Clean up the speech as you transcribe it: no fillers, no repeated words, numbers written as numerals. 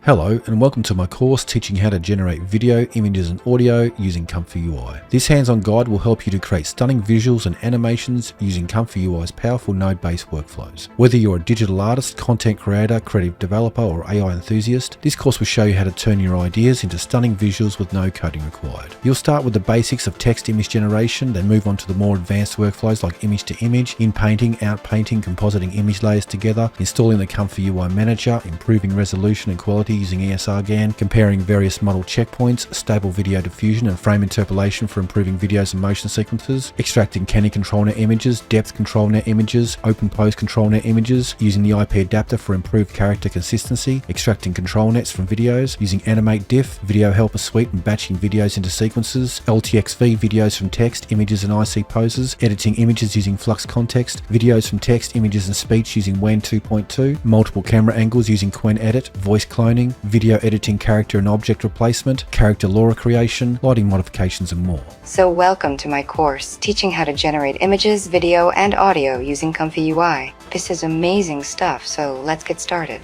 Hello and welcome to my course teaching how to generate video, images and audio using ComfyUI. This hands-on guide will help you to create stunning visuals and animations using ComfyUI's powerful node-based workflows. Whether you're a digital artist, content creator, creative developer or AI enthusiast, this course will show you how to turn your ideas into stunning visuals with no coding required. You'll start with the basics of text image generation, then move on to the more advanced workflows like image to image, in-painting, out-painting, compositing image layers together, installing the ComfyUI manager, improving resolution and quality using ESRGAN, comparing various model checkpoints, stable video diffusion and frame interpolation for improving videos and motion sequences, extracting canny control net images, depth control net images, open pose control net images, using the IP adapter for improved character consistency, extracting control nets from videos, using animate diff, video helper suite and batching videos into sequences, LTXV videos from text, images and IC poses, editing images using flux context, videos from text, images and speech using WAN 2.2, multiple camera angles using Qwen Edit, voice cloning, video editing, character and object replacement, character LoRa creation, lighting modifications and more. So welcome to my course, teaching how to generate images, video and audio using ComfyUI. This is amazing stuff, so let's get started.